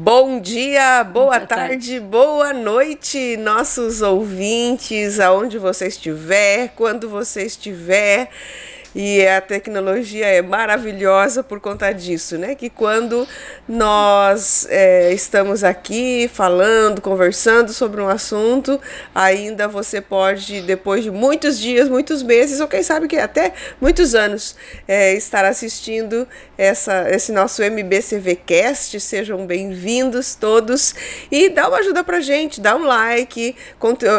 Bom dia, boa tarde, boa noite, nossos ouvintes, aonde você estiver, quando você estiver. E a tecnologia é maravilhosa por conta disso, né? Que quando nós estamos aqui falando, conversando sobre um assunto, ainda você pode, depois de muitos dias, muitos meses, ou quem sabe que até muitos anos, estar assistindo esse nosso MBCVcast. Sejam bem-vindos todos e dá uma ajuda pra gente, dá um like,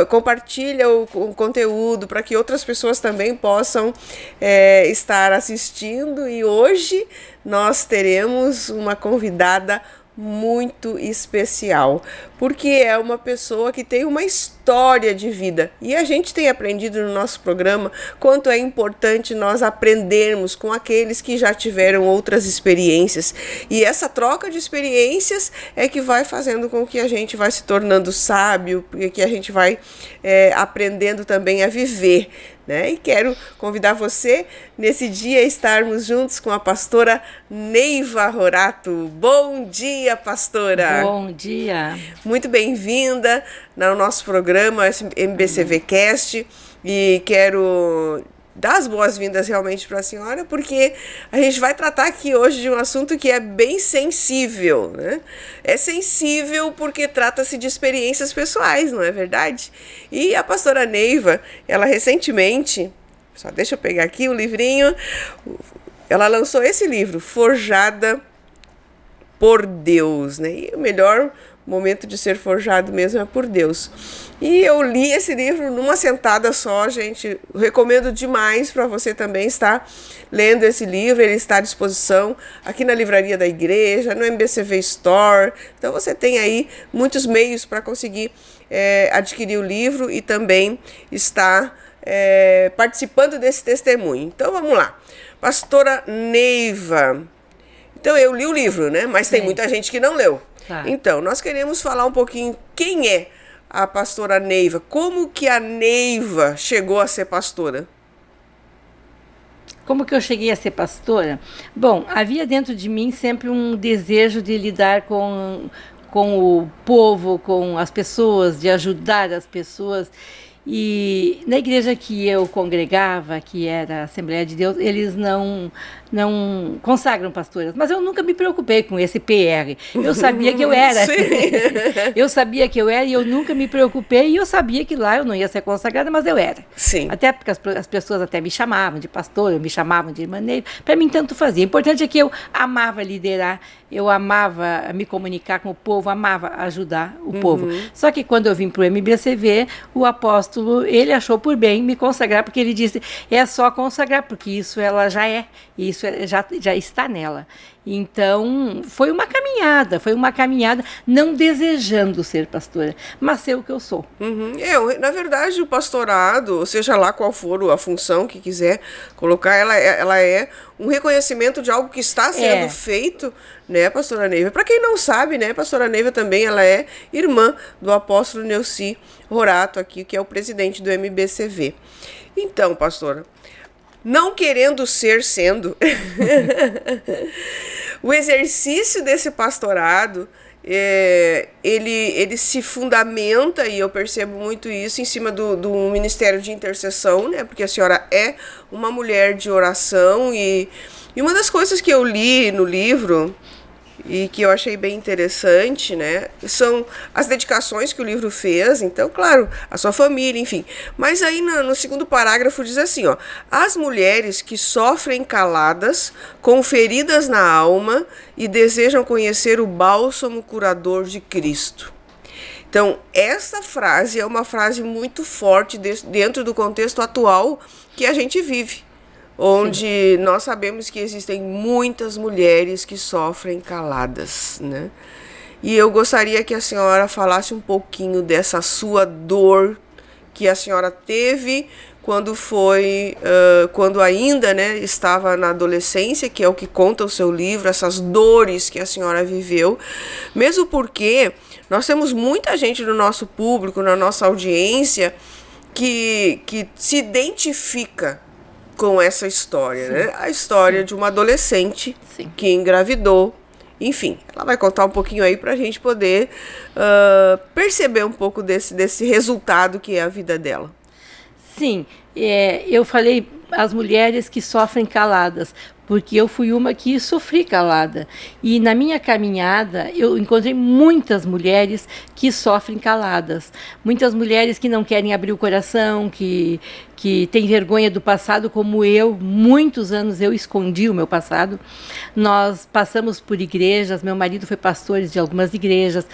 compartilha o conteúdo para que outras pessoas também possam estar assistindo. E hoje nós teremos uma convidada muito especial, porque é uma pessoa que tem uma história de vida, e a gente tem aprendido no nosso programa quanto é importante nós aprendermos com aqueles que já tiveram outras experiências, e essa troca de experiências é que vai fazendo com que a gente vai se tornando sábio, que a gente vai aprendendo também a viver, né? E quero convidar você nesse dia a estarmos juntos com a pastora Neiva Rorato. Bom dia, pastora! Bom dia! Muito bem-vinda no nosso programa MBCVcast, e quero dar as boas-vindas realmente para a senhora, porque a gente vai tratar aqui hoje de um assunto que é bem sensível, né? É sensível porque trata-se de experiências pessoais, não é verdade? E a pastora Neiva, ela recentemente, só deixa eu pegar aqui o livrinho, ela lançou esse livro, Forjada por Deus, né? E o melhor momento de ser forjado mesmo é por Deus. E eu li esse livro numa sentada só, gente. Recomendo demais para você também estar lendo esse livro. Ele está à disposição aqui na livraria da igreja, no MBCV Store. Então você tem aí muitos meios para conseguir adquirir o livro e também estar participando desse testemunho. Então vamos lá. Pastora Neiva. Então eu li o livro, né? Mas tem muita gente que não leu. Tá. Então, nós queremos falar um pouquinho quem é a pastora Neiva, como que a Neiva chegou a ser pastora? Como que eu cheguei a ser pastora? Bom, havia dentro de mim sempre um desejo de lidar com o povo, com as pessoas, de ajudar as pessoas. E na igreja que eu congregava, que era a Assembleia de Deus, eles não consagram pastoras, mas eu nunca me preocupei com esse PR. Eu sabia que eu era. Eu sabia que eu era e eu nunca me preocupei, e eu sabia que lá eu não ia ser consagrada, mas eu era. Sim. Até porque as pessoas até me chamavam de pastora, me chamavam de irmã Neiva, para mim tanto fazia. O importante é que eu amava liderar, eu amava me comunicar com o povo, amava ajudar o povo. Só que quando eu vim para o MBCV, o apóstolo, ele achou por bem me consagrar, porque ele disse, é só consagrar, porque isso ela já é, isso já está nela. Então, foi uma caminhada, não desejando ser pastora, mas ser o que eu sou. Na verdade, o pastorado, ou seja lá qual for a função que quiser colocar, ela é um reconhecimento de algo que está sendo feito, né, pastora Neiva? Para quem não sabe, né, pastora Neiva também, ela é irmã do apóstolo Neuci Rorato aqui, que é o presidente do MBCV. Então, pastora, não querendo ser sendo, o exercício desse pastorado, ele se fundamenta, e eu percebo muito isso, em cima do ministério de intercessão, né? Porque a senhora é uma mulher de oração, e uma das coisas que eu li no livro e que eu achei bem interessante, né, são as dedicações que o livro fez. Então, claro, a sua família, enfim. Mas aí no segundo parágrafo diz assim, ó: as mulheres que sofrem caladas, com feridas na alma e desejam conhecer o bálsamo curador de Cristo. Então, essa frase é uma frase muito forte dentro do contexto atual que a gente vive, onde nós sabemos que existem muitas mulheres que sofrem caladas, né? E eu gostaria que a senhora falasse um pouquinho dessa sua dor que a senhora teve quando ainda, né, estava na adolescência, que é o que conta o seu livro, essas dores que a senhora viveu, mesmo porque nós temos muita gente no nosso público, na nossa audiência, que se identifica com essa história, né? A história de uma adolescente que engravidou Enfim, ela vai contar um pouquinho aí pra gente poder perceber um pouco desse resultado que é a vida dela. Sim, eu falei as mulheres que sofrem caladas, porque eu fui uma que sofri calada. E na minha caminhada, eu encontrei muitas mulheres que sofrem caladas. Muitas mulheres que não querem abrir o coração, que têm vergonha do passado, como eu. Muitos anos eu escondi o meu passado. Nós passamos por igrejas, meu marido foi pastor de algumas igrejas,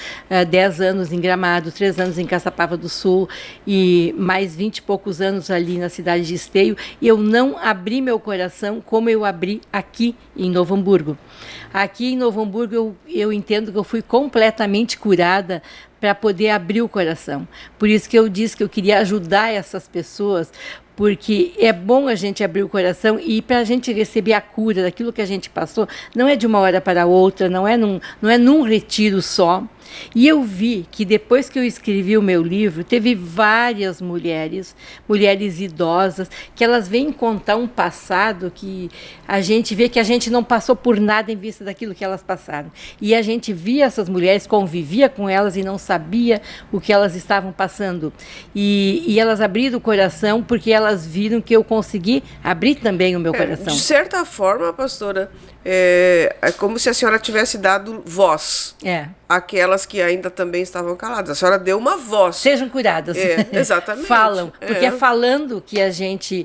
10 anos em Gramado, 3 anos em Caçapava do Sul, e mais 20 e poucos anos ali na cidade de Esteio. E eu não abri meu coração como eu abri aqui em Novo Hamburgo. Aqui em Novo Hamburgo eu entendo que eu fui completamente curada para poder abrir o coração. Por isso que eu disse que eu queria ajudar essas pessoas, porque é bom a gente abrir o coração e para a gente receber a cura daquilo que a gente passou, não é de uma hora para outra, não é num retiro só. E eu vi que depois que eu escrevi o meu livro, teve várias mulheres idosas, que elas vêm contar um passado que a gente vê que a gente não passou por nada em vista daquilo que elas passaram. E a gente via essas mulheres, convivia com elas e não sabia o que elas estavam passando. E elas abriram o coração porque elas viram que eu consegui abrir também o meu coração. De certa forma, pastora, é como se a senhora tivesse dado voz àquelas que ainda também estavam caladas. A senhora deu uma voz. Sejam curadas. Exatamente. Falam, porque é falando que a gente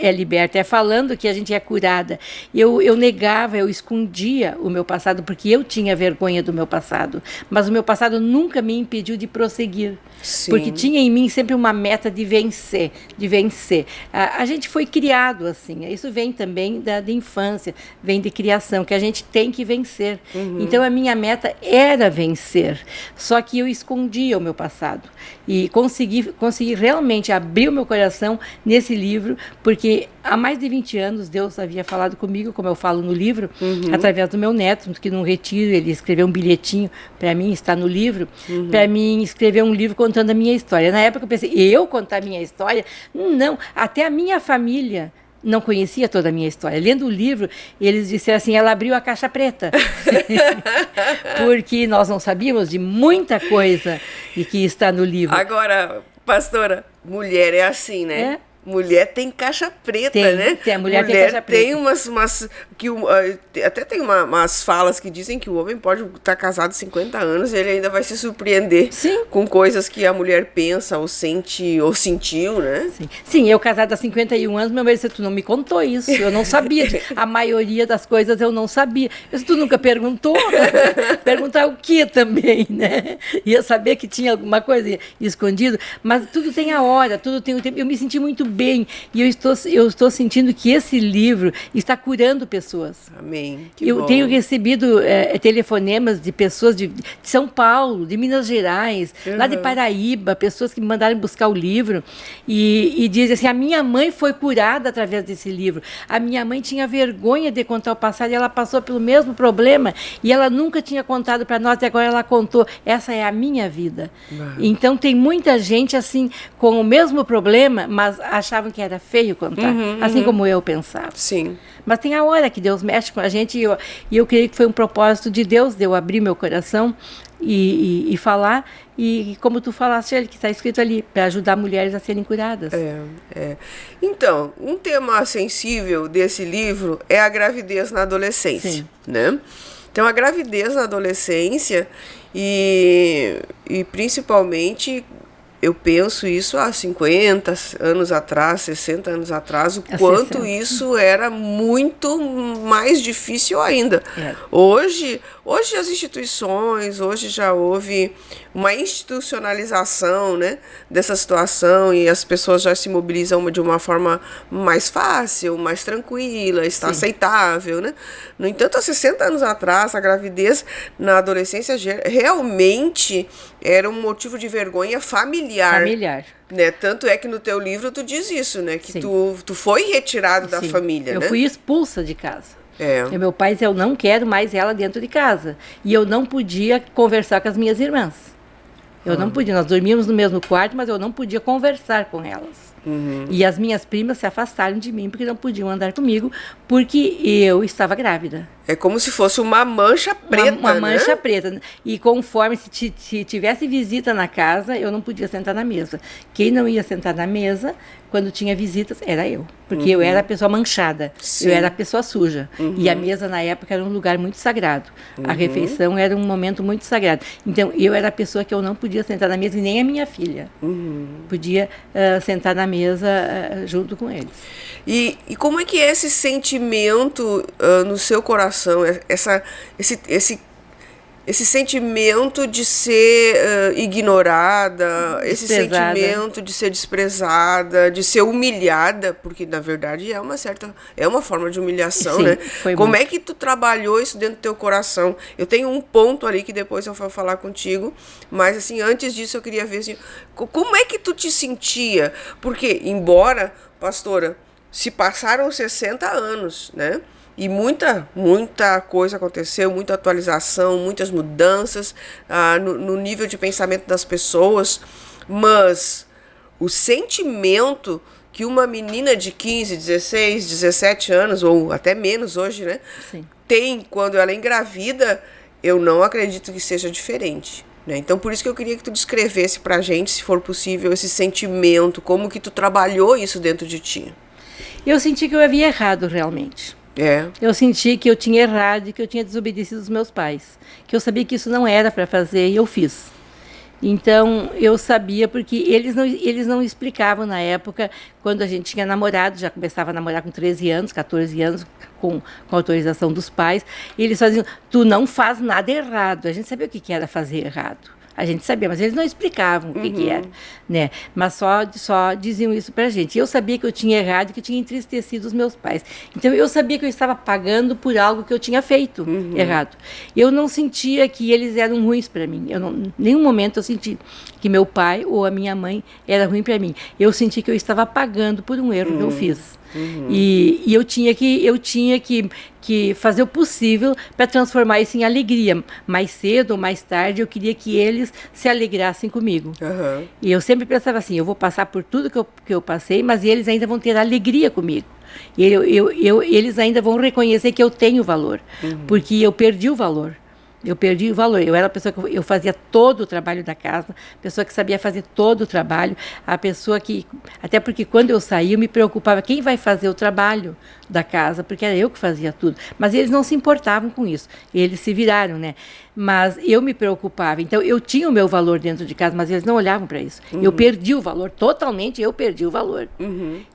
é liberta, é falando que a gente é curada. Eu negava, eu escondia o meu passado, porque eu tinha vergonha do meu passado. Mas o meu passado nunca me impediu de prosseguir. Sim. Porque tinha em mim sempre uma meta de vencer, de vencer. A gente foi criado assim, isso vem também da infância, vem de criação, que a gente tem que vencer. Uhum. Então a minha meta era vencer, só que eu escondia o meu passado. E consegui realmente abrir o meu coração nesse livro, porque há mais de 20 anos Deus havia falado comigo, como eu falo no livro, através do meu neto, que num retiro ele escreveu um bilhetinho para mim, está no livro, para mim escrever um livro contando a minha história. Na época eu pensei, eu contar a minha história? Não, até a minha família não conhecia toda a minha história. Lendo o livro, eles disseram assim, ela abriu a caixa preta. Porque nós não sabíamos de muita coisa e que está no livro. Agora, pastora, mulher é assim, né? Mulher tem caixa preta, né? A mulher tem caixa preta. Tem umas que até tem umas falas que dizem que o homem pode estar casado 50 anos e ele ainda vai se surpreender com coisas que a mulher pensa ou sente ou sentiu, né? Sim, eu casada há 51 anos, meu marido disse, tu não me contou isso, eu não sabia. A maioria das coisas eu não sabia. Eu disse, tu nunca perguntou? Perguntar o que também, né? Ia saber que tinha alguma coisa escondido, mas tudo tem a hora, tudo tem o tempo. Eu me senti muito bem e eu estou sentindo que esse livro está curando pessoas. Amém. Eu tenho recebido telefonemas de pessoas de São Paulo, de Minas Gerais, lá de Paraíba, pessoas que me mandaram buscar o livro e dizem assim, a minha mãe foi curada através desse livro. A minha mãe tinha vergonha de contar o passado e ela passou pelo mesmo problema e ela nunca tinha contado para nós e agora ela contou. Essa é a minha vida. Então tem muita gente assim com o mesmo problema, mas achavam que era feio contar, assim como eu pensava. Sim. Mas tem a hora que Deus mexe com a gente e eu creio que foi um propósito de Deus, de eu abrir meu coração e falar, e como tu falaste, ele que está escrito ali, para ajudar mulheres a serem curadas. Então, um tema sensível desse livro é a gravidez na adolescência, né? Então, a gravidez na adolescência e principalmente... Eu penso isso há 50 anos atrás, 60 anos atrás, o quanto isso era muito mais difícil ainda. Hoje as instituições, hoje já houve uma institucionalização, né, dessa situação e as pessoas já se mobilizam de uma forma mais fácil, mais tranquila, está aceitável, né? No entanto, há 60 anos atrás, a gravidez na adolescência realmente era um motivo de vergonha familiar. Né? Tanto é que no teu livro tu diz isso, né? Que tu foi retirado da família, eu né? fui expulsa de casa. E meu pai disse, eu não quero mais ela dentro de casa. E eu não podia conversar com as minhas irmãs. Eu não podia, nós dormíamos no mesmo quarto, mas eu não podia conversar com elas. E as minhas primas se afastaram de mim porque não podiam andar comigo, porque eu estava grávida. É como se fosse uma mancha preta, uma mancha né? preta. E conforme se tivesse visita na casa, eu não podia sentar na mesa. Quem não ia sentar na mesa, quando tinha visitas, era eu. Porque eu era a pessoa manchada. Sim. Eu era a pessoa suja. E a mesa, na época, era um lugar muito sagrado. A refeição era um momento muito sagrado. Então, eu era a pessoa que eu não podia sentar na mesa, e nem a minha filha. Podia sentar na mesa junto com eles. E como é que é esse sentimento no seu coração, esse sentimento de ser ignorada, esse sentimento de ser desprezada, de ser humilhada, porque na verdade é uma forma de humilhação, né? Como é que tu trabalhou isso dentro do teu coração? Eu tenho um ponto ali que depois eu vou falar contigo, mas assim, antes disso eu queria ver assim, como é que tu te sentia? Porque, embora, pastora, se passaram 60 anos, né? E muita coisa aconteceu, muita atualização, muitas mudanças no nível de pensamento das pessoas, mas o sentimento que uma menina de 15, 16, 17 anos, ou até menos hoje, né, tem quando ela é engravida, eu não acredito que seja diferente. Né? Então, por isso que eu queria que tu descrevesse pra gente, se for possível, esse sentimento, como que tu trabalhou isso dentro de ti. Eu senti que eu havia errado realmente. Eu senti que eu tinha errado e que eu tinha desobedecido os meus pais. Que eu sabia que isso não era para fazer e eu fiz. Então, eu sabia porque eles não explicavam na época, quando a gente tinha namorado, já começava a namorar com 13 anos, 14 anos, com autorização dos pais. E eles só diziam, tu não faz nada errado. A gente sabia o que era fazer errado. A gente sabia, mas eles não explicavam o que era, né? Mas só diziam isso pra gente. Eu sabia que eu tinha errado e que eu tinha entristecido os meus pais. Então, eu sabia que eu estava pagando por algo que eu tinha feito errado. Eu não sentia que eles eram ruins para mim. Em nenhum momento eu senti que meu pai ou a minha mãe era ruim para mim. Eu senti que eu estava pagando por um erro que eu fiz. E eu tinha que fazer o possível para transformar isso em alegria. Mais cedo ou mais tarde, eu queria que eles se alegrassem comigo. E eu sempre pensava assim, eu vou passar por tudo que eu passei, mas eles ainda vão ter alegria comigo. E eles ainda vão reconhecer que eu tenho valor, porque eu perdi o valor. Eu perdi o valor. Eu era a pessoa que eu fazia todo o trabalho da casa, pessoa que sabia fazer todo o trabalho, a pessoa que... Até porque quando eu saí, eu me preocupava quem vai fazer o trabalho da casa, porque era eu que fazia tudo. Mas eles não se importavam com isso. Eles se viraram, né? Mas eu me preocupava. Então, eu tinha o meu valor dentro de casa, mas eles não olhavam para isso. Eu perdi o valor, totalmente eu perdi o valor.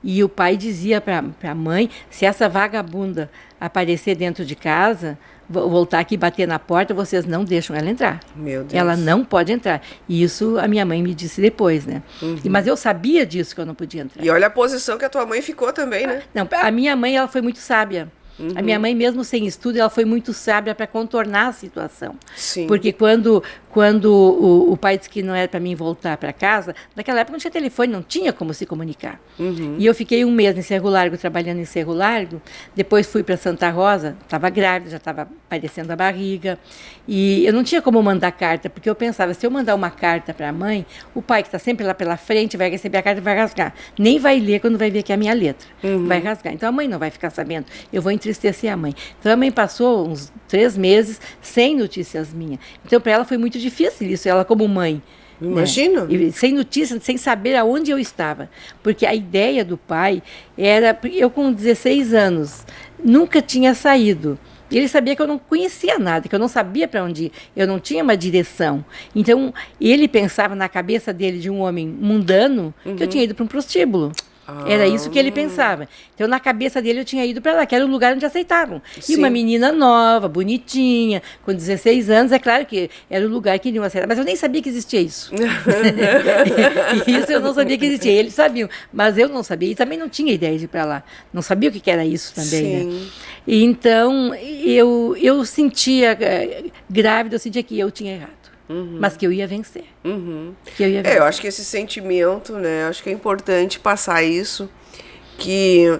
E o pai dizia para a mãe, se essa vagabunda aparecer dentro de casa... voltar aqui e bater na porta, vocês não deixam ela entrar. Meu Deus. Ela não pode entrar. E isso a minha mãe me disse depois, né? Mas eu sabia disso que eu não podia entrar. E olha a posição que a tua mãe ficou também, né? Não, a minha mãe, ela foi muito sábia. A minha mãe, mesmo sem estudo, ela foi muito sábia para contornar a situação. Sim. Porque quando o pai disse que não era para mim voltar para casa, naquela época não tinha telefone, não tinha como se comunicar. E eu fiquei um mês em Cerro Largo, trabalhando em Cerro Largo. Depois fui para Santa Rosa, estava grávida, já estava aparecendo a barriga. E eu não tinha como mandar carta, porque eu pensava, se eu mandar uma carta para a mãe, o pai que está sempre lá pela frente vai receber a carta e vai rasgar. Nem vai ler quando vai ver que é a minha letra. Vai rasgar. Então a mãe não vai ficar sabendo. Eu vou entristecer a mãe. Então a mãe passou uns 3 meses sem notícias minhas. Então para ela foi muito difícil isso, ela como mãe. Imagino. Né? E sem notícias, sem saber aonde eu estava. Porque a ideia do pai era... Eu com 16 anos, nunca tinha saído. Ele sabia que eu não conhecia nada, que eu não sabia para onde ir, eu não tinha uma direção. Então, ele pensava na cabeça dele, de um homem mundano, que eu tinha ido para um prostíbulo. Era isso que ele pensava. Então, na cabeça dele, eu tinha ido para lá, que era o lugar onde aceitavam. Sim. E uma menina nova, bonitinha, com 16 anos, é claro que era o lugar que iriam aceitar. Mas eu nem sabia que existia isso. Isso eu não sabia que existia. Eles sabiam, mas eu não sabia. E também não tinha ideia de ir para lá. Não sabia o que era isso também, né? E então, eu sentia, grávida, eu sentia que eu tinha errado. Mas que eu ia vencer. Que eu ia vencer. Eu acho que esse sentimento, né? Acho que é importante passar isso, que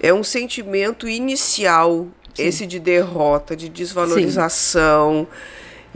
é um sentimento inicial, esse de derrota, de desvalorização.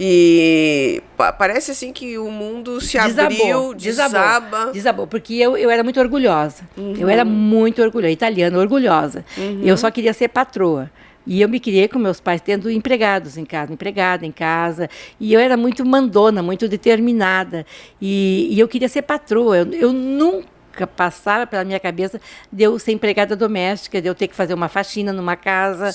E parece assim que o mundo se abriu, desabou, porque eu era muito orgulhosa. Eu era muito orgulhosa, italiana, orgulhosa. Eu só queria ser patroa. E eu me criei com meus pais tendo empregados em casa, empregada em casa. E eu era muito mandona, muito determinada. E eu queria ser patroa. Eu nunca passava pela minha cabeça de eu ser empregada doméstica, de eu ter que fazer uma faxina numa casa.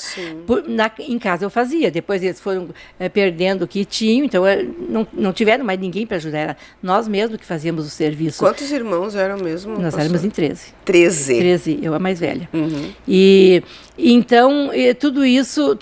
Em casa eu fazia. Depois eles foram perdendo o que tinham, então não tiveram mais ninguém para ajudar. Era nós mesmos que fazíamos o serviço. Quantos irmãos eram mesmo? Nós éramos em 13. 13, eu a mais velha. E então, tudo isso,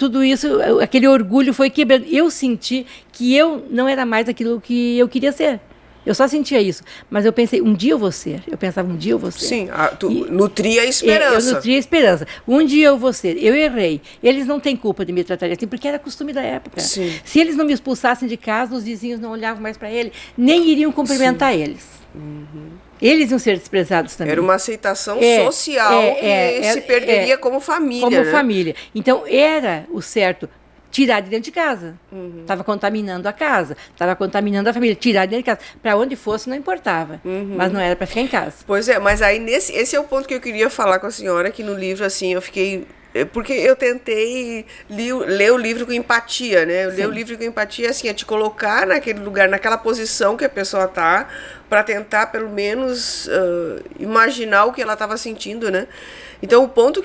aquele orgulho foi quebrando. Eu senti que eu não era mais aquilo que eu queria ser. Eu só sentia isso. Mas eu pensei, um dia eu vou ser. Eu pensava, um dia eu vou ser. Sim, tu nutria a esperança. Eu nutria a esperança. Um dia eu vou ser. Eu errei. Eles não têm culpa de me tratar assim, porque era costume da época. Sim. Se eles não me expulsassem de casa, os vizinhos não olhavam mais para ele, nem iriam cumprimentar eles. Eles iam ser desprezados também. Era uma aceitação social que se perderia como família. Como família. Então, era o certo. Tirar de dentro de casa. Estava contaminando a casa, estava contaminando a família. Tirar de dentro de casa. Para onde fosse, não importava. Mas não era para ficar em casa. Pois é, mas aí esse é o ponto que eu queria falar com a senhora, que no livro, assim, eu fiquei... Porque eu tentei ler o livro com empatia, né? Eu ler o livro com empatia, assim, é te colocar naquele lugar, naquela posição que a pessoa tá, para tentar, pelo menos, imaginar o que ela estava sentindo, né? Então, o ponto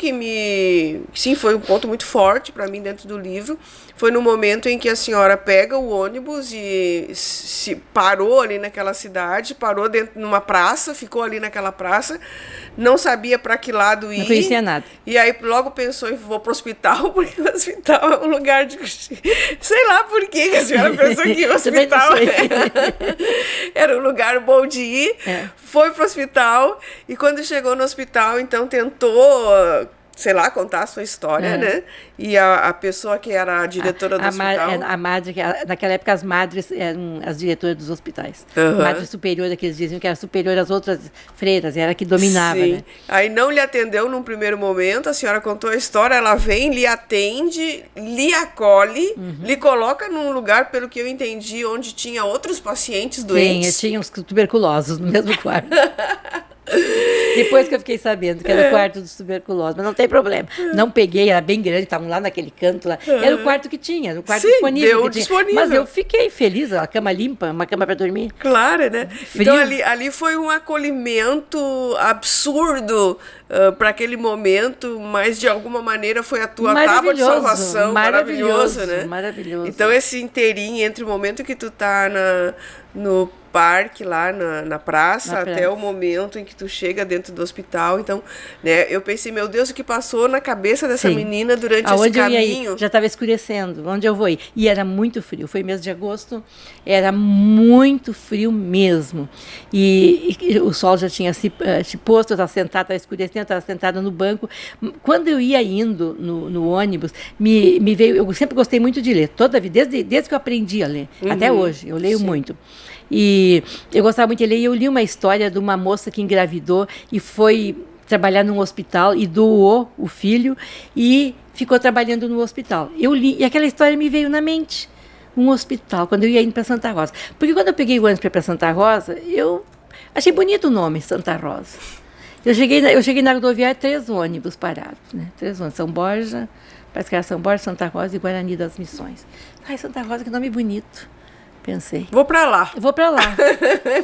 sim, foi um ponto muito forte para mim dentro do livro, foi no momento em que a senhora pega o ônibus e se parou ali naquela cidade, parou numa praça, ficou ali naquela praça, não sabia para que lado ir. Não conhecia nada. E aí logo pensou em vou pro hospital, porque o hospital é um lugar de... Sei lá por que a senhora pensou que o hospital era um lugar bom de ir. Foi pro hospital e quando chegou no hospital, então tentou... sei lá, contar a sua história, né? E a pessoa que era a diretora do hospital... Naquela época, as madres eram as diretoras dos hospitais. Madre superiora, que eles diziam que era superior às outras freiras, era a que dominava, né? Aí não lhe atendeu num primeiro momento, a senhora contou a história, ela vem, lhe atende, lhe acolhe, lhe coloca num lugar, pelo que eu entendi, onde tinha outros pacientes doentes. Tinha uns tuberculosos no mesmo quarto. Depois que eu fiquei sabendo que era o quarto dos tuberculosos, mas não tem problema. Não peguei, era bem grande, estavam lá naquele canto lá. Era o quarto que tinha, o quarto disponível. Mas eu fiquei feliz, a cama limpa, uma cama para dormir. Claro, né? Frio. Então ali foi um acolhimento absurdo para aquele momento, mas de alguma maneira foi a tua tábua de salvação. Maravilhoso, né? Maravilhoso. Então esse inteirinho entre o momento que tu tá no parque lá na praça até o momento em que tu chega dentro do hospital, então, né, eu pensei, meu Deus, o que passou na cabeça dessa menina durante esse caminho? Já estava escurecendo, onde eu vou ir? E era muito frio, foi mês de agosto, era muito frio mesmo, e o sol já tinha se posto, eu estava sentada, estava escurecendo, estava sentada no banco. Quando eu ia indo no ônibus, me veio, eu sempre gostei muito de ler, toda a vida, desde que eu aprendi a ler, até hoje, eu leio muito. E eu gostava muito de ler, e eu li uma história de uma moça que engravidou e foi trabalhar num hospital e doou o filho e ficou trabalhando no hospital. Eu li, e aquela história me veio na mente. Um hospital, quando eu ia indo para Santa Rosa. Porque quando eu peguei o ônibus para ir para Santa Rosa, eu achei bonito o nome, Santa Rosa. Eu cheguei na rodoviária, 3 ônibus parados, né? 3 ônibus, São Borja, parece que era São Borja, Santa Rosa e Guarani das Missões. Ai, Santa Rosa, que nome bonito. Pensei. Vou para lá.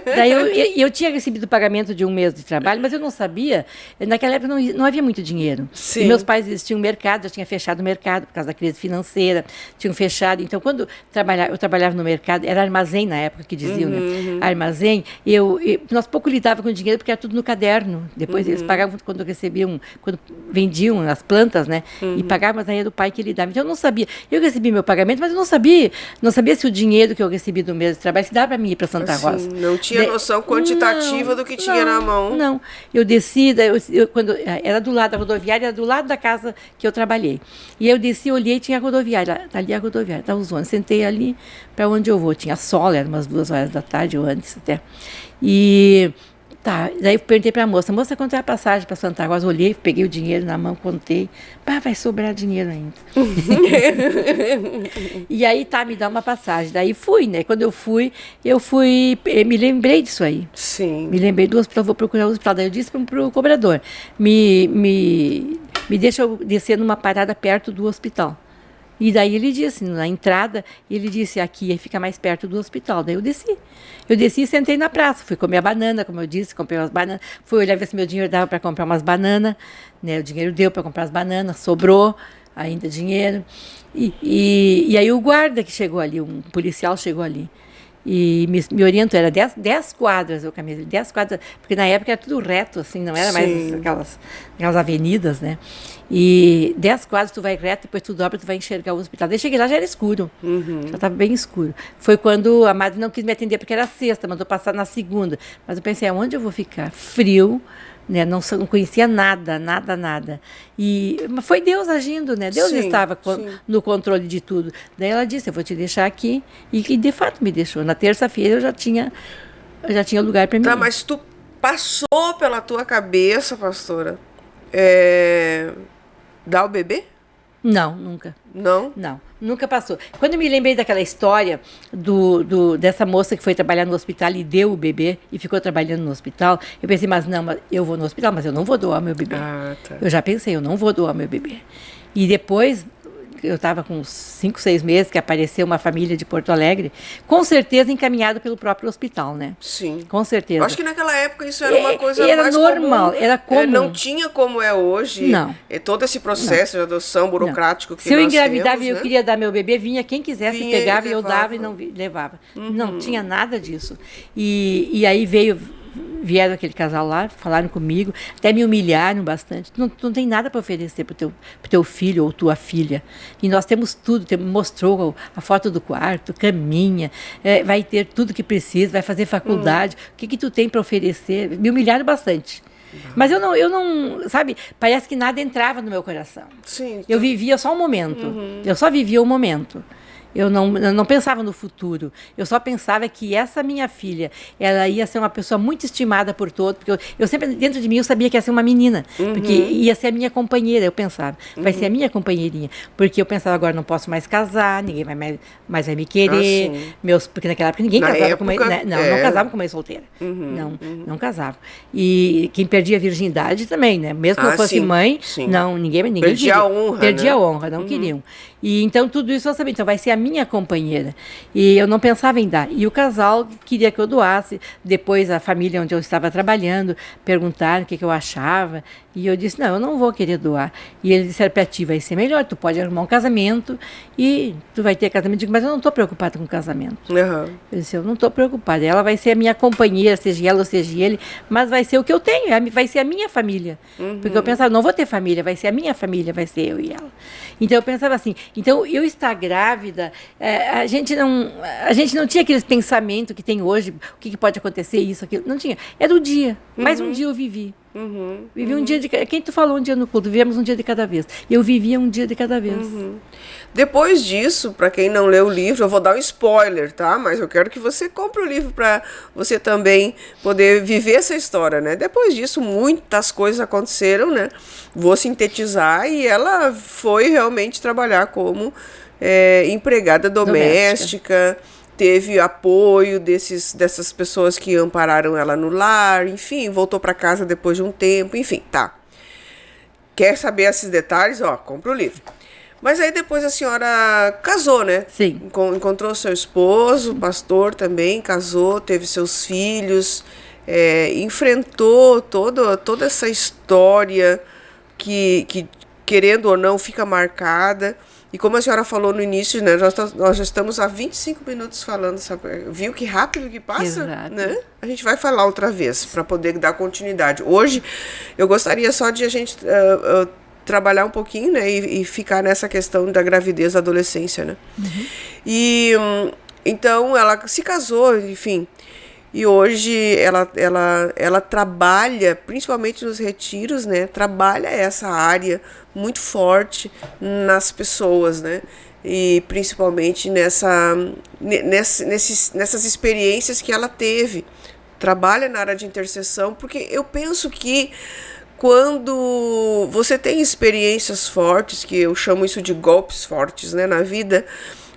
Daí eu tinha recebido o pagamento de um mês de trabalho, mas eu não sabia. Naquela época não havia muito dinheiro. Sim. E meus pais, eles tinham mercado, já tinha fechado o mercado por causa da crise financeira, tinham fechado. Então, quando eu trabalhava no mercado, era armazém na época que diziam, né? Armazém, nós pouco lidávamos com dinheiro porque era tudo no caderno. Depois eles pagavam quando vendiam as plantas, né? E pagavam, mas aí era o pai que lidava. Então eu não sabia. Eu recebi meu pagamento, mas eu não sabia se o dinheiro que eu recebi do mês de trabalho, se dá para mim ir para Santa Rosa. Não tinha noção quantitativa do que tinha na mão. Não, eu desci, quando era do lado da rodoviária, era do lado da casa que eu trabalhei. E eu desci, olhei, tinha a rodoviária, ali a rodoviária, estava os ônibus, sentei ali para onde eu vou. Tinha sol, era umas 2 horas da tarde ou antes até. E Tá, daí eu perguntei pra moça, quanto é a passagem para Santa Rosa? Olhei, peguei o dinheiro na mão, contei. Vai sobrar dinheiro ainda. E aí, tá, me dá uma passagem. Daí fui, né? Quando eu fui, me lembrei disso aí. Sim. Me lembrei do hospital, vou procurar o hospital. Daí eu disse pro cobrador, me deixa eu descer numa parada perto do hospital. E daí ele disse, na entrada, ele disse, aqui fica mais perto do hospital. Daí eu desci. Eu desci e sentei na praça. Fui comer a banana, como eu disse, comprei umas bananas. Fui olhar ver se meu dinheiro dava para comprar umas bananas. Né? O dinheiro deu para comprar as bananas, sobrou ainda dinheiro. E aí o guarda que chegou ali, um policial chegou ali. E me orientou, era 10 quadras eu caminhei, 10 quadras, porque na época era tudo reto, assim, não era mais aquelas avenidas, né? E 10 quadras tu vai reto, depois tu dobra, tu vai enxergar o hospital. Daí cheguei lá, já era escuro, já estava bem escuro. Foi quando a madre não quis me atender, porque era sexta, mandou passar na segunda. Mas eu pensei, aonde eu vou ficar? Frio, né? Não conhecia nada. Mas foi Deus agindo, né? Deus estava no controle de tudo. Daí ela disse, eu vou te deixar aqui. E de fato me deixou. Na terça-feira eu já tinha lugar para mim. Tá, mas tu passou pela tua cabeça, pastora, dar o bebê? Não, nunca. Não? Não, nunca passou. Quando eu me lembrei daquela história dessa moça que foi trabalhar no hospital e deu o bebê e ficou trabalhando no hospital, eu pensei, mas eu vou no hospital, mas eu não vou doar meu bebê. Tá. Eu já pensei, eu não vou doar meu bebê. E depois, eu estava com 5, 6 meses, que apareceu uma família de Porto Alegre, com certeza encaminhado pelo próprio hospital, né? Sim. Com certeza. Eu acho que naquela época isso era uma coisa era mais normal, comum. era comum. Não tinha como é hoje. Não. Todo esse processo de adoção burocrático que Se eu nós engravidava temos, e eu queria dar meu bebê, vinha quem quisesse, pegava e eu dava e não levava. Não tinha nada disso. E aí vieram aquele casal lá, falaram comigo, até me humilharam bastante. Tu não tem nada para oferecer pro teu filho ou tua filha. E nós temos tudo, mostrou a foto do quarto, caminha, vai ter tudo que precisa, vai fazer faculdade. O que tu tem para oferecer? Me humilharam bastante. Mas eu não, sabe, parece que nada entrava no meu coração. Sim. Eu vivia só um momento. Eu só vivia o momento. Eu não pensava no futuro. Eu só pensava que essa minha filha, ela ia ser uma pessoa muito estimada por todos. Porque eu sempre, dentro de mim, eu sabia que ia ser uma menina. Porque ia ser a minha companheira, eu pensava. Vai ser a minha companheirinha. Porque eu pensava, agora não posso mais casar, ninguém mais vai me querer. Porque naquela época ninguém casava com mãe. Não casava com mãe solteira. Não casava. E quem perdia a virgindade também, né? Mesmo que eu fosse mãe, ninguém perdia queria. a honra. Perdia a honra, não queriam. E então tudo isso eu sabia. Então vai ser a minha companheira. E eu não pensava em dar. E o casal queria que eu doasse. Depois a família onde eu estava trabalhando perguntaram o que eu achava. E eu disse, não, eu não vou querer doar. E eles disseram para ti, vai ser melhor, tu pode arrumar um casamento e tu vai ter casamento. Eu digo, mas eu não estou preocupada com o casamento. Eu disse, eu não estou preocupada. Ela vai ser a minha companheira, seja ela ou seja ele, mas vai ser o que eu tenho, vai ser a minha família. Porque eu pensava, não vou ter família, vai ser a minha família, vai ser eu e ela. Então eu pensava assim, então eu estar grávida, a gente não tinha aqueles pensamentos que tem hoje, o que pode acontecer, isso, aquilo, não tinha. Era o dia, mais um dia eu vivi. Vivi um dia de cada vez. Quem tu falou um dia no culto? Vivemos um dia de cada vez. Eu vivia um dia de cada vez. Depois disso, para quem não leu o livro, eu vou dar um spoiler, tá? Mas eu quero que você compre o livro para você também poder viver essa história, né? Depois disso, muitas coisas aconteceram, né? Vou sintetizar e ela foi realmente trabalhar como empregada doméstica. Teve apoio dessas pessoas que ampararam ela no lar, enfim, voltou para casa depois de um tempo, enfim, tá. Quer saber esses detalhes? Compra o livro. Mas aí depois a senhora casou, né? Sim. Encontrou seu esposo, pastor também, casou, teve seus filhos, enfrentou toda essa história que, querendo ou não, fica marcada. E como a senhora falou no início, né, nós já estamos há 25 minutos falando, sabe? Viu que rápido que passa? Exato. Né? A gente vai falar outra vez, para poder dar continuidade. Hoje, eu gostaria só de a gente trabalhar um pouquinho, né, e ficar nessa questão da gravidez da adolescência, né? E então, ela se casou, enfim. E hoje ela trabalha, principalmente nos retiros, né? Trabalha essa área muito forte nas pessoas, né? E principalmente nessas experiências que ela teve trabalha na área de intercessão, porque eu penso que quando você tem experiências fortes, que eu chamo isso de golpes fortes, né, na vida,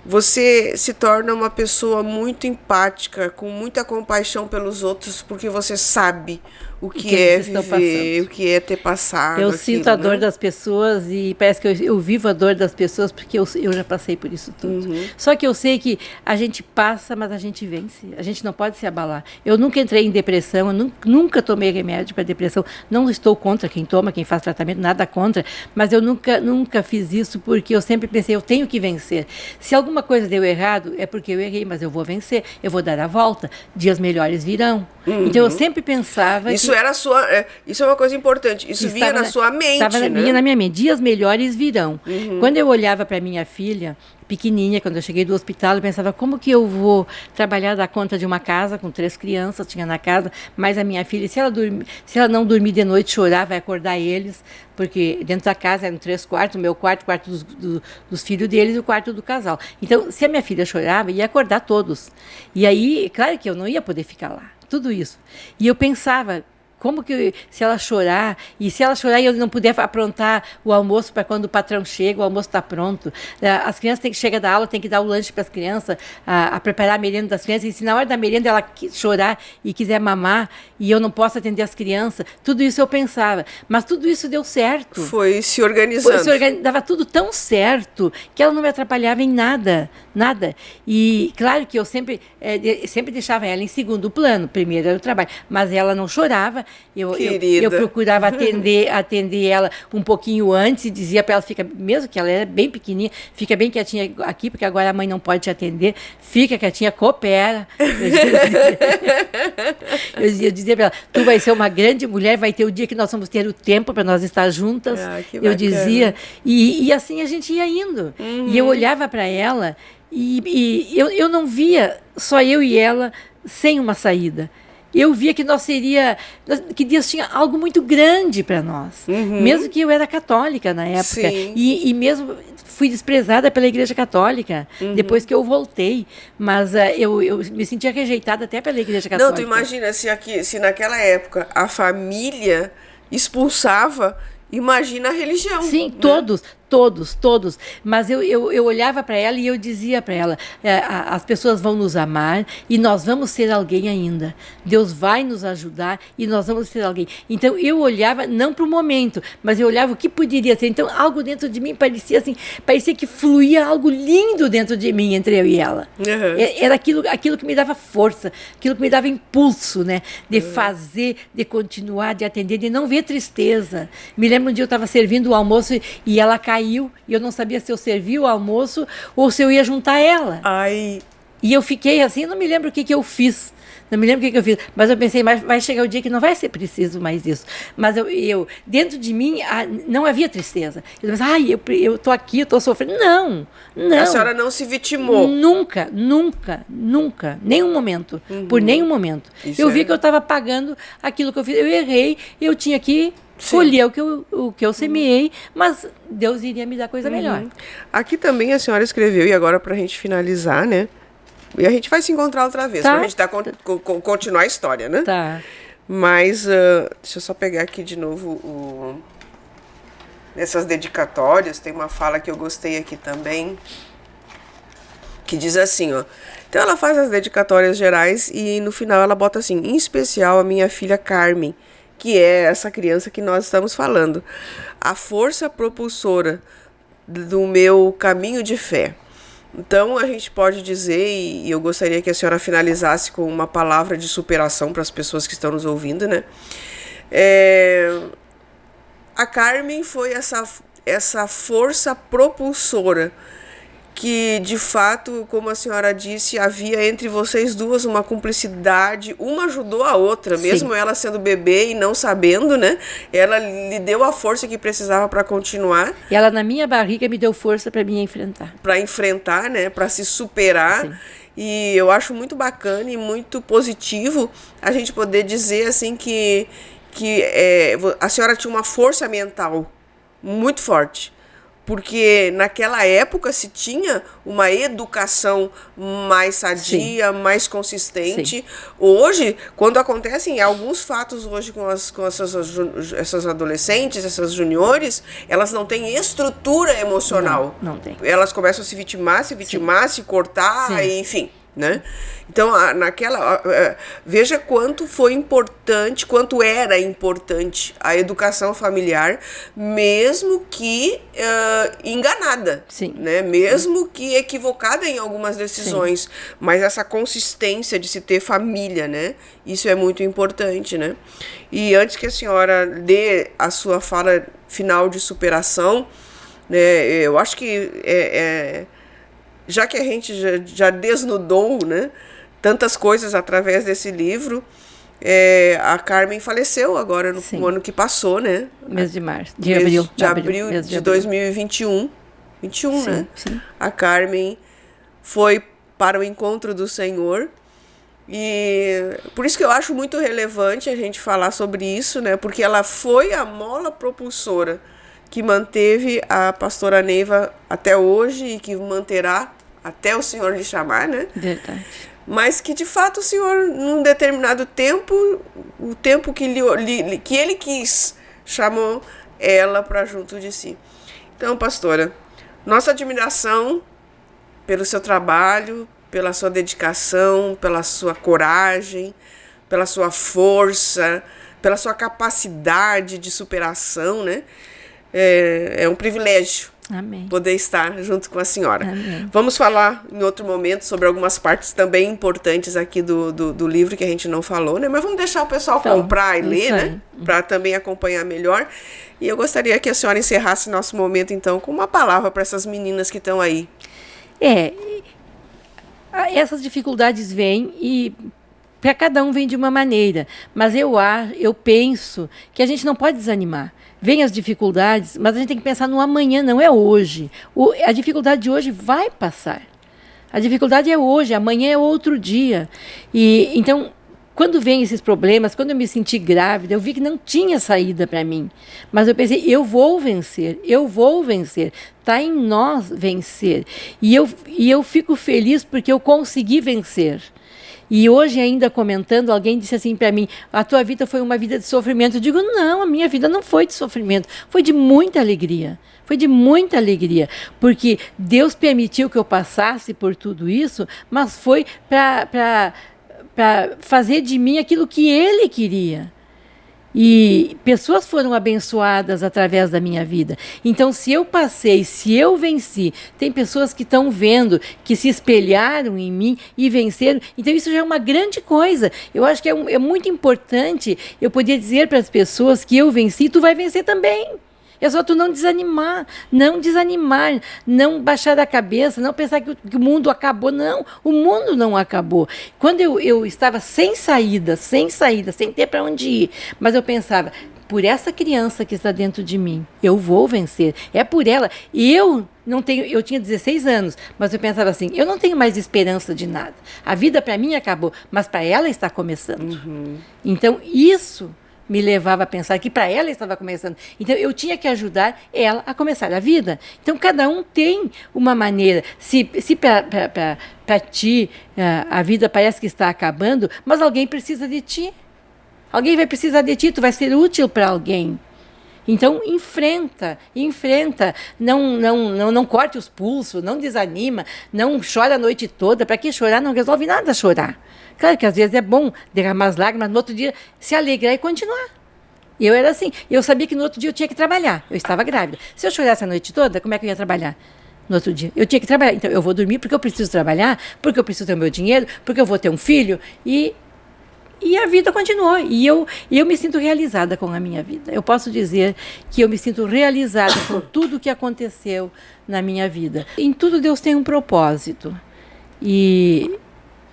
você se torna uma pessoa muito empática, com muita compaixão pelos outros, porque você sabe o que é viver, o que é ter passado. Eu sinto a dor das pessoas e parece que eu vivo a dor das pessoas porque eu já passei por isso tudo. Só que eu sei que a gente passa, mas a gente vence. A gente não pode se abalar. Eu nunca entrei em depressão, eu nunca tomei remédio para depressão. Não estou contra quem toma, quem faz tratamento, nada contra. Mas eu nunca fiz isso porque eu sempre pensei, eu tenho que vencer. Se alguma coisa deu errado, é porque eu errei, mas eu vou vencer. Eu vou dar a volta. Dias melhores virão. Então eu sempre pensava isso é uma coisa importante. Isso vinha na sua mente, vinha na minha mente. Dias melhores virão. Quando eu olhava para minha filha, pequenininha, quando eu cheguei do hospital, eu pensava, como que eu vou trabalhar da conta de uma casa com 3 crianças, tinha na casa, mas a minha filha, se ela não dormir de noite, chorar, vai acordar eles, porque dentro da casa eram 3 quartos, o meu quarto, o quarto dos filhos deles e o quarto do casal. Então, se a minha filha chorava, ia acordar todos. E aí, claro que eu não ia poder ficar lá, tudo isso. E eu pensava, como que, se ela chorar e eu não puder aprontar o almoço para quando o patrão chega, o almoço está pronto. As crianças chegam da aula, tem que dar o lanche para as crianças, a preparar a merenda das crianças, e se na hora da merenda ela chorar e quiser mamar e eu não posso atender as crianças, tudo isso eu pensava. Mas tudo isso deu certo. Foi se organizando. Dava tudo tão certo que ela não me atrapalhava em nada. E claro que eu sempre deixava ela em segundo plano. Primeiro era o trabalho, mas ela não chorava. Eu procurava atender ela um pouquinho antes e dizia para ela, mesmo que ela era bem pequenininha, fica bem quietinha aqui, porque agora a mãe não pode te atender, fica quietinha, coopera. Eu dizia para ela, tu vai ser uma grande mulher, vai ter o dia que nós vamos ter o tempo para nós estar juntas. Eu dizia, e assim a gente ia indo. E eu olhava para ela e eu não via só eu e ela sem uma saída. Eu via que que Deus tinha algo muito grande para nós. Mesmo que eu era católica na época. E mesmo fui desprezada pela Igreja Católica, depois que eu voltei. Mas eu me sentia rejeitada até pela Igreja Católica. Não, tu imagina, se naquela época a família expulsava, imagina a religião. Sim, né? Todos. Mas eu olhava para ela e eu dizia para ela, as pessoas vão nos amar e nós vamos ser alguém ainda. Deus vai nos ajudar e nós vamos ser alguém. Então eu olhava, não para o momento, mas eu olhava o que poderia ser. Então algo dentro de mim parecia que fluía algo lindo dentro de mim, entre eu e ela. Era aquilo que me dava força, aquilo que me dava impulso, né? De fazer, de continuar, de atender, de não ver tristeza. Me lembro um dia eu estava servindo o almoço e ela caiu e eu não sabia se eu servia o almoço ou se eu ia juntar ela. Ai. E eu fiquei assim, não me lembro o que eu fiz. Mas eu pensei, mas vai chegar o dia que não vai ser preciso mais isso. Mas eu dentro de mim, não havia tristeza. Eu pensei, eu estou aqui, eu estou sofrendo. Não. A senhora não se vitimou? Nunca. Nenhum momento. Por nenhum momento. Eu vi que eu estava pagando aquilo que eu fiz. Eu errei, eu tinha que colher o que eu semeei, mas Deus iria me dar coisa melhor. Aqui também a senhora escreveu, e agora para a gente finalizar, né? E a gente vai se encontrar outra vez, pra gente continuar a história, né? Tá. Mas, deixa eu só pegar aqui de novo nessas dedicatórias, tem uma fala que eu gostei aqui também, que diz assim, ó. Então ela faz as dedicatórias gerais e no final ela bota assim, em especial a minha filha Carmen, que é essa criança que nós estamos falando. A força propulsora do meu caminho de fé. Então, a gente pode dizer, e eu gostaria que a senhora finalizasse com uma palavra de superação para as pessoas que estão nos ouvindo, né? A Carmen foi essa força propulsora que, de fato, como a senhora disse, havia entre vocês duas uma cumplicidade, uma ajudou a outra, mesmo ela sendo bebê e não sabendo, né? Ela lhe deu a força que precisava para continuar. E ela na minha barriga me deu força para me enfrentar. Para enfrentar, né? Para se superar. Sim. E eu acho muito bacana e muito positivo a gente poder dizer assim que a senhora tinha uma força mental muito forte. porque naquela época se tinha uma educação mais sadia, mais consistente. Sim. Hoje, quando acontecem alguns fatos hoje com essas adolescentes, essas juniores, elas não têm estrutura emocional. Não tem. Elas começam a se vitimar, se cortar, enfim. Né? Então, veja quanto foi importante, quanto era importante a educação familiar, mesmo que enganada, né? Mesmo que equivocada em algumas decisões, mas essa consistência de se ter família, né? Isso é muito importante, né? E antes que a senhora dê a sua fala final de superação, né? Eu acho que já que a gente já desnudou, né, tantas coisas através desse livro, a Carmen faleceu agora no ano que passou, né? Mês de março, de abril de 2021. 21, né? Sim. A Carmen foi para o encontro do Senhor. E por isso que eu acho muito relevante a gente falar sobre isso, né? Porque ela foi a mola propulsora que manteve a pastora Neiva até hoje e que manterá até o Senhor lhe chamar, né? Verdade. Mas que, de fato, o Senhor, num determinado tempo, o tempo que Ele quis, chamou ela para junto de si. Então, pastora, nossa admiração pelo seu trabalho, pela sua dedicação, pela sua coragem, pela sua força, pela sua capacidade de superação, né? É um privilégio. Amém. Poder estar junto com a senhora. Amém. Vamos falar em outro momento sobre algumas partes também importantes aqui do livro que a gente não falou, né? Mas vamos deixar o pessoal comprar e ler, né? Para também acompanhar melhor. E eu gostaria que a senhora encerrasse nosso momento, então, com uma palavra para essas meninas que estão aí. Essas dificuldades vêm e para cada um vem de uma maneira, mas eu penso que a gente não pode desanimar. Vem as dificuldades, mas a gente tem que pensar no amanhã, não é hoje. A dificuldade de hoje vai passar. A dificuldade é hoje, amanhã é outro dia. E então, quando vem esses problemas, quando eu me senti grávida, eu vi que não tinha saída para mim. Mas eu pensei, eu vou vencer. Está em nós vencer. E eu fico feliz porque eu consegui vencer. E hoje, ainda comentando, alguém disse assim para mim, a tua vida foi uma vida de sofrimento. Eu digo, não, a minha vida não foi de sofrimento, foi de muita alegria. Foi de muita alegria, porque Deus permitiu que eu passasse por tudo isso, mas foi para fazer de mim aquilo que Ele queria. E pessoas foram abençoadas através da minha vida. Então, se eu passei, se eu venci, tem pessoas que estão vendo, que se espelharam em mim e venceram. Então, isso já é uma grande coisa. Eu acho que é muito importante eu poder dizer para as pessoas que eu venci, tu vai vencer também. É só tu não desanimar, não baixar a cabeça, não pensar que o mundo acabou. Não, o mundo não acabou. Quando eu estava sem saída, sem ter para onde ir, mas eu pensava, por essa criança que está dentro de mim, eu vou vencer. É por ela. Eu tinha 16 anos, mas eu pensava assim, eu não tenho mais esperança de nada. A vida para mim acabou, mas para ela está começando. Uhum. Então, isso me levava a pensar que para ela estava começando. Então, eu tinha que ajudar ela a começar a vida. Então, cada um tem uma maneira. Se para ti a vida parece que está acabando, mas alguém precisa de ti. Alguém vai precisar de ti, tu vai ser útil para alguém. Então, enfrenta, não corte os pulsos, não desanima, não chora a noite toda. Para que chorar? Não resolve nada chorar. Claro que às vezes é bom derramar as lágrimas, no outro dia se alegrar e continuar. Eu era assim, eu sabia que no outro dia eu tinha que trabalhar, eu estava grávida. Se eu chorasse a noite toda, como é que eu ia trabalhar no outro dia? Eu tinha que trabalhar, então eu vou dormir porque eu preciso trabalhar, porque eu preciso ter o meu dinheiro, porque eu vou ter um filho e a vida continuou. E eu me sinto realizada com a minha vida. Eu posso dizer que eu me sinto realizada com tudo o que aconteceu na minha vida. Em tudo Deus tem um propósito. E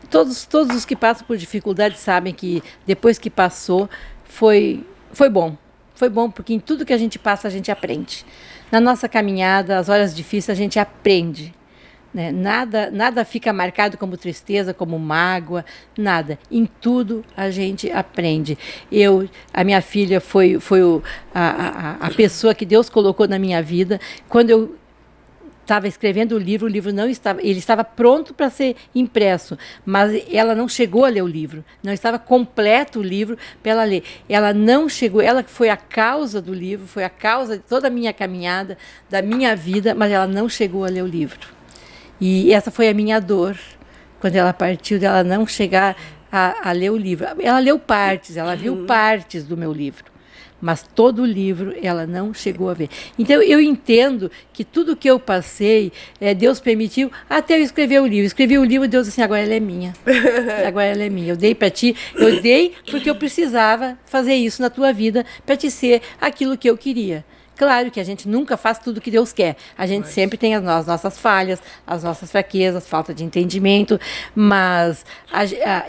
todos os que passam por dificuldades sabem que depois que passou, foi bom. Foi bom porque em tudo que a gente passa, a gente aprende. Na nossa caminhada, as horas difíceis, a gente aprende. né? Nada fica marcado como tristeza, como mágoa, nada. Em tudo a gente aprende. A minha filha foi a pessoa que Deus colocou na minha vida. Quando eu estava escrevendo o livro não estava, ele estava pronto para ser impresso, mas ela não chegou a ler o livro, não estava completo o livro para ela ler. Ela não chegou, ela que foi a causa do livro, foi a causa de toda a minha caminhada, da minha vida, mas ela não chegou a ler o livro. E essa foi a minha dor, quando ela partiu, dela não chegar a ler o livro. Ela leu partes, ela viu partes do meu livro, mas todo o livro ela não chegou a ver. Então eu entendo que tudo que eu passei, Deus permitiu até eu escrever o livro. Escrevi o livro, Deus disse assim, agora ela é minha. Agora ela é minha. Eu dei para ti, eu dei porque eu precisava fazer isso na tua vida para te ser aquilo que eu queria. Claro que a gente nunca faz tudo que Deus quer. A gente sempre tem as nossas falhas, as nossas fraquezas, falta de entendimento, mas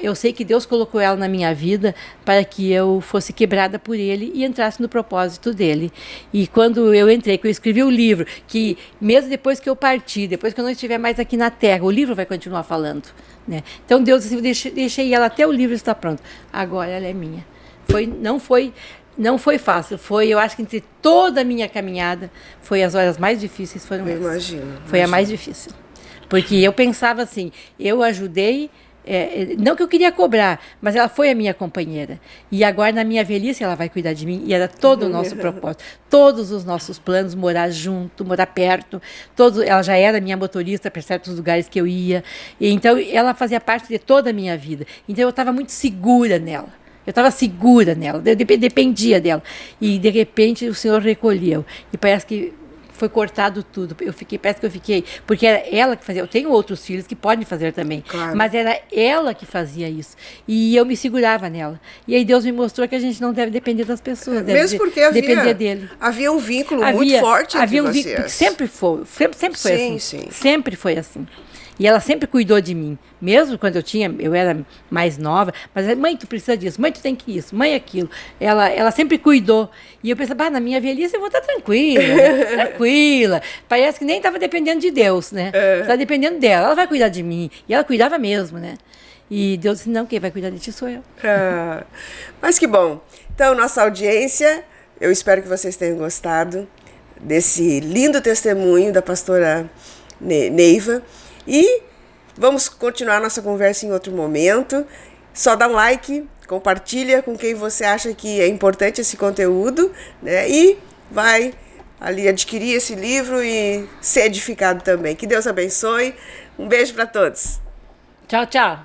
eu sei que Deus colocou ela na minha vida para que eu fosse quebrada por Ele e entrasse no propósito dEle. E quando eu entrei, que eu escrevi o livro, que mesmo depois que eu partir, depois que eu não estiver mais aqui na Terra, o livro vai continuar falando, né? Então Deus disse, eu deixei ela até o livro estar pronto. Agora ela é minha. Não foi fácil, eu acho que entre toda a minha caminhada, foi as horas mais difíceis, foram essas. Imagino. Foi a mais difícil. Porque eu pensava assim, eu ajudei, não que eu queria cobrar, mas ela foi a minha companheira. E agora, na minha velhice, ela vai cuidar de mim, e era todo o nosso propósito, todos os nossos planos, morar junto, morar perto, ela já era minha motorista para certos lugares que eu ia, e então ela fazia parte de toda a minha vida. Então eu estava muito segura nela. Eu estava segura nela, eu dependia dela. E, de repente, o Senhor recolheu. E parece que foi cortado tudo. Parece que eu fiquei... Porque era ela que fazia. Eu tenho outros filhos que podem fazer também. Claro. Mas era ela que fazia isso. E eu me segurava nela. E aí Deus me mostrou que a gente não deve depender das pessoas. Mesmo porque depender dele. Havia um vínculo muito forte entre vocês. Vínculo, sempre foi assim. Sim. Sempre foi assim. E ela sempre cuidou de mim, mesmo quando eu era mais nova, mas mãe, tu precisa disso, mãe, tu tem que isso, mãe, aquilo. Ela sempre cuidou. E eu pensava, na minha velhice eu vou estar tranquila, né? Tranquila. Parece que nem estava dependendo de Deus, né? Estava dependendo dela, ela vai cuidar de mim. E ela cuidava mesmo, né? E Deus disse, não, quem vai cuidar de ti sou eu. Mas que bom. Então, nossa audiência, eu espero que vocês tenham gostado desse lindo testemunho da pastora Neiva. E vamos continuar nossa conversa em outro momento. Só dá um like, compartilha com quem você acha que é importante esse conteúdo, né? E vai ali adquirir esse livro e ser edificado também. Que Deus abençoe. Um beijo para todos. Tchau, tchau.